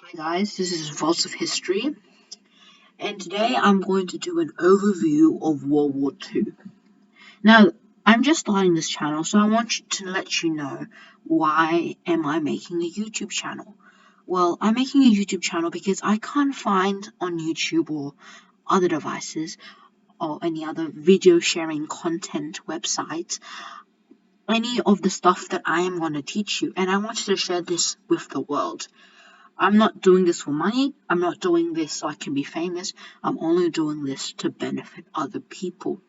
Hi guys, this is Vaults of History, and today I'm going to do an overview of World War II. Now, I'm just starting this channel, so I want to let you know why am I making a YouTube channel. Well, I'm making a YouTube channel because I can't find on YouTube or other devices or any other video sharing content websites any of the stuff that I am going to teach you, and I want to share this with the world. I'm not doing this for money. I'm not doing this so I can be famous. I'm only doing this to benefit other people.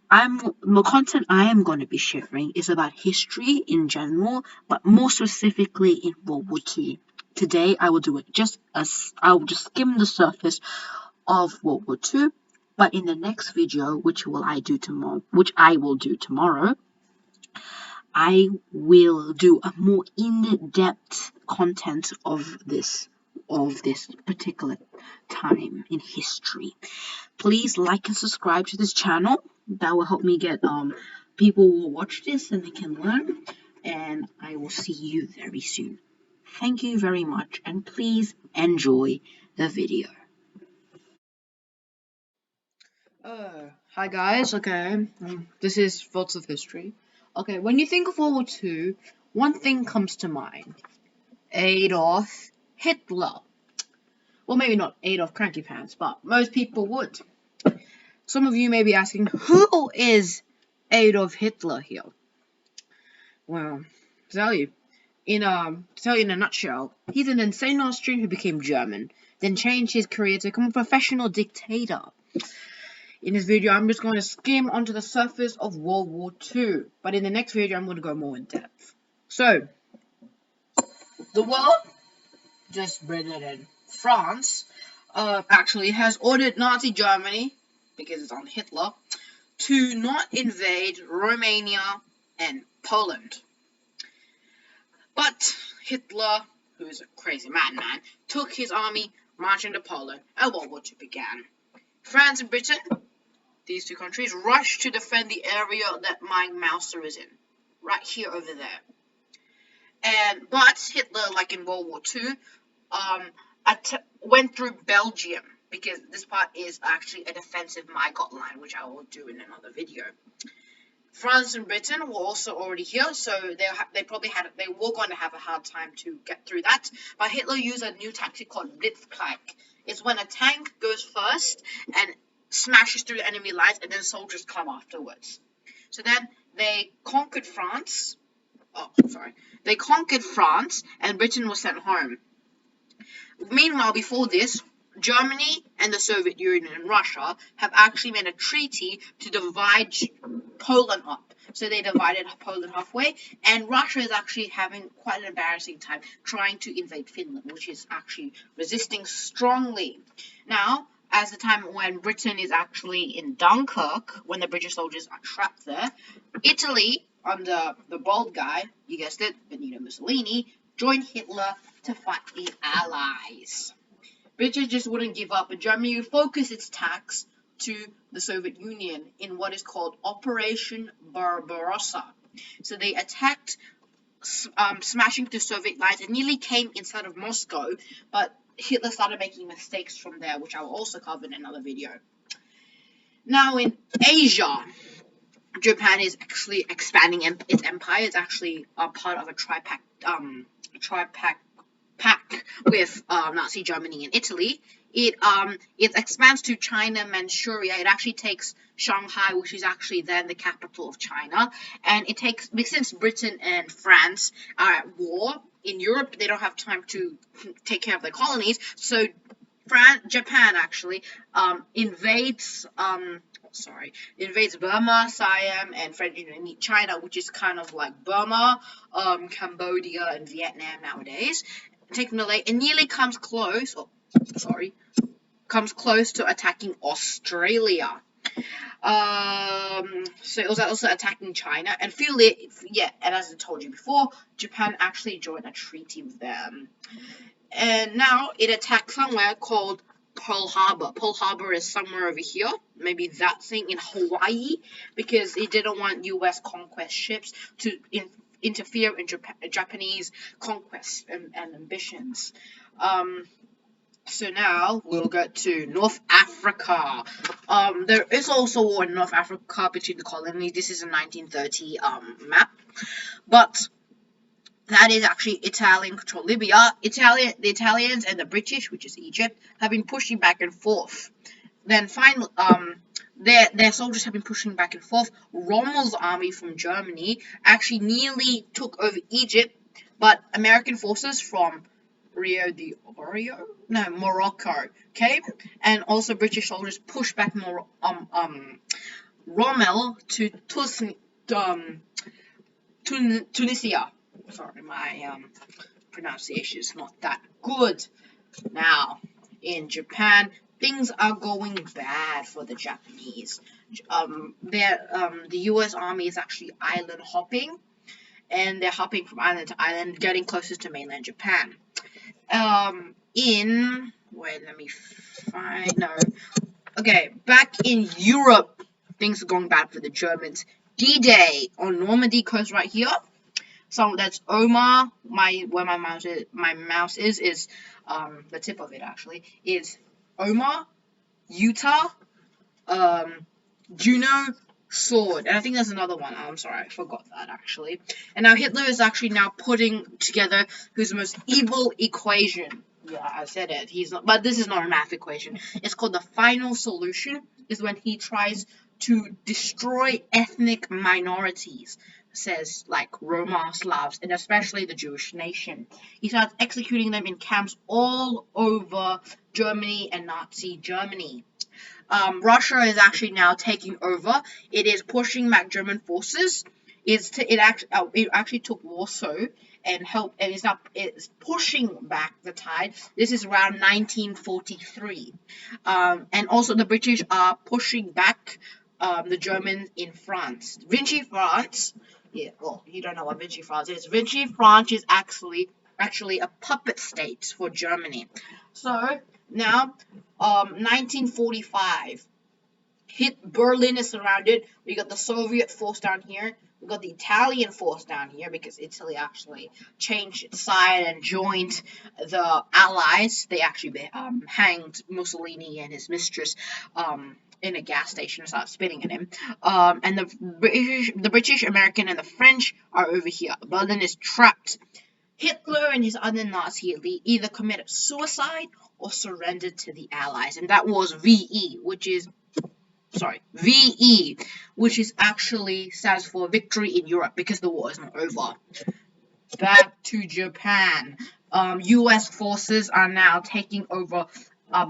The content I am going to be sharing is about history in general, but more specifically in World War II. Today I will do it I will just skim the surface of World War II, but in the next video, which I will do tomorrow, I will do a more in-depth content of this particular time in history. Please like and subscribe to this channel. That will help me get people will watch this and they can learn. And I will see you very soon. Thank you very much, and please enjoy the video. Hi guys. Okay, this is Thoughts of History. Okay, when you think of World War II, one thing comes to mind: Adolf Hitler. Well, maybe not Adolf Cranky Pants, but most people would. Some of you may be asking, who is Adolf Hitler here? Well, to tell you in a nutshell, he's an insane Austrian who became German, then changed his career to become a professional dictator. In this video, I'm just going to skim onto the surface of World War II, but in the next video, I'm going to go more in depth. So, the world, just Britain and France, actually has ordered Nazi Germany, because it's on Hitler, to not invade Romania and Poland. But Hitler, who is a crazy madman, took his army, marched into Poland, and World War II began. France and Britain, these two countries, rushed to defend the area that my mouse is in, right here over there. But Hitler, like in World War II, went through Belgium, because this part is actually a defensive Mygot line, which I will do in another video. France and Britain were also already here, so they were going to have a hard time to get through that. But Hitler used a new tactic called Blitzkrieg. It's when a tank goes first and smashes through the enemy lines, and then soldiers come afterwards. So then they conquered France. They conquered France, and Britain was sent home. Meanwhile, before this, Germany and the Soviet Union and Russia have actually made a treaty to divide Poland up. So they divided Poland halfway, and Russia is actually having quite an embarrassing time trying to invade Finland, which is actually resisting strongly. Now, as the time when Britain is actually in Dunkirk, when the British soldiers are trapped there, Italy, under the bald guy, you guessed it, Benito Mussolini, joined Hitler to fight the Allies. Britain just wouldn't give up, and Germany would focus its attacks to the Soviet Union in what is called Operation Barbarossa. So they attacked, smashing through Soviet lines, and nearly came inside of Moscow, but Hitler started making mistakes from there, which I will also cover in another video. Now in Asia, Japan is actually expanding its empire. It's actually a part of a tri-pact with Nazi Germany and Italy. It expands to China, Manchuria. It actually takes Shanghai, which is actually then the capital of China. And it takes, since Britain and France are at war in Europe, they don't have time to take care of their colonies. So Japan actually invades Burma, Siam, and French Indonesia, China, which is kind of like Burma, Cambodia, and Vietnam nowadays. Taking Malay, and nearly comes close to attacking Australia. So it was also attacking China, and and as I told you before, Japan actually joined a treaty with them. And now it attacked somewhere called Pearl Harbor. Pearl Harbor is somewhere over here, maybe that thing in Hawaii, because it didn't want U.S. conquest ships to interfere in Japanese conquest and ambitions. So now we'll get to North Africa. There is also war in North Africa between the colonies. This is a 1930 map, but that is actually Italian controlled Libya. The Italians and the British, which is Egypt, have been pushing back and forth. Then finally, their soldiers have been pushing back and forth. Rommel's army from Germany actually nearly took over Egypt, but American forces from Morocco came, and also British soldiers pushed back Rommel to Tunisia. Sorry, my pronunciation is not that good. Now, in Japan, things are going bad for the Japanese. The U.S. Army is actually island hopping, and they're hopping from island to island, getting closer to mainland Japan. Back in Europe, things are going bad for the Germans. D-Day on Normandy coast right here. So that's Omar. Where my mouse is the tip of it actually is Omar, Utah, Juno, Sword, and I think there's another one. I'm sorry, I forgot that actually. And now Hitler is actually now putting together his most evil equation. Yeah, I said it. He's not, but this is not a math equation. It's called the final solution. Is when he tries to destroy ethnic minorities, says like Roma, Slavs, and especially the Jewish nation. He starts executing them in camps all over Germany and Nazi Germany. Russia is actually now taking over. It is pushing back German forces. It actually took Warsaw and helped, and it's pushing back the tide. This is around 1943, and also the British are pushing back the Germans in France. Vichy France. Yeah, well, you don't know what Vichy France is. Vichy France is actually a puppet state for Germany. So now, 1945, Berlin is surrounded. We got the Soviet force down here. We got the Italian force down here because Italy actually changed its side and joined the Allies. They actually hanged Mussolini and his mistress in a gas station and started spitting at him. And the British, American, and the French are over here. Berlin is trapped. Hitler and his other Nazi elite either committed suicide or surrendered to the Allies, and that was VE, which is actually stands for Victory in Europe, because the war is not over. Back to Japan. U.S. forces are now taking over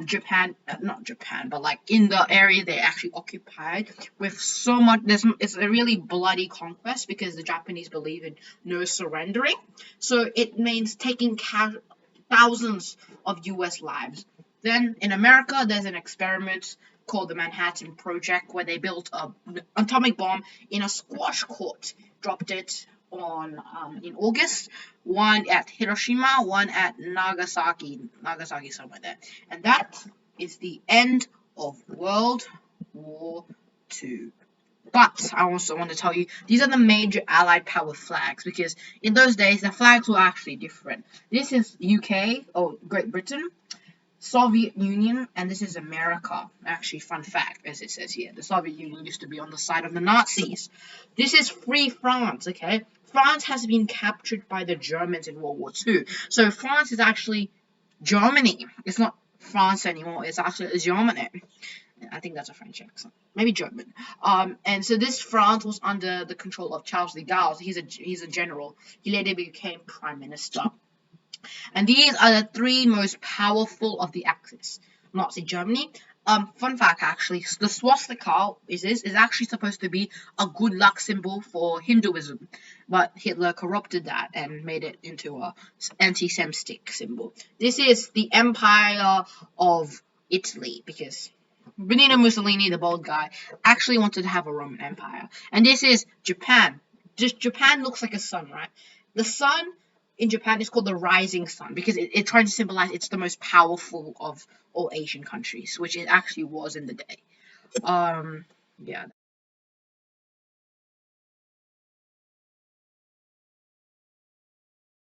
Japan, not Japan, but like in the area they actually occupied with so much. It's a really bloody conquest because the Japanese believe in no surrendering. So it means taking thousands of U.S. lives. Then in America, there's an experiment called the Manhattan Project where they built an atomic bomb in a squash court, dropped it in August, one at Hiroshima, one at Nagasaki somewhere there, and that is the end of World War II. But I also want to tell you, these are the major Allied power flags, because in those days the flags were actually different. This is UK, or Great Britain, Soviet Union, and this is America. Actually, fun fact, as it says here, the Soviet Union used to be on the side of the Nazis. This is Free France, okay? France has been captured by the Germans in World War II. So France is actually Germany. It's not France anymore. It's actually Germany. I think that's a French accent. Maybe German. And so this France was under the control of Charles de Gaulle. He's a general. He later became prime minister. And these are the three most powerful of the Axis. Nazi Germany. Fun fact, actually, the swastika is actually supposed to be a good luck symbol for Hinduism, but Hitler corrupted that and made it into a anti-Semitic symbol. This is the Empire of Italy, because Benito Mussolini, the bald guy, actually wanted to have a Roman Empire. And this is Japan. Just Japan looks like a sun, right? The sun in Japan is called the rising sun because it tries to symbolize it's the most powerful of all Asian countries, which it actually was in the day. Yeah,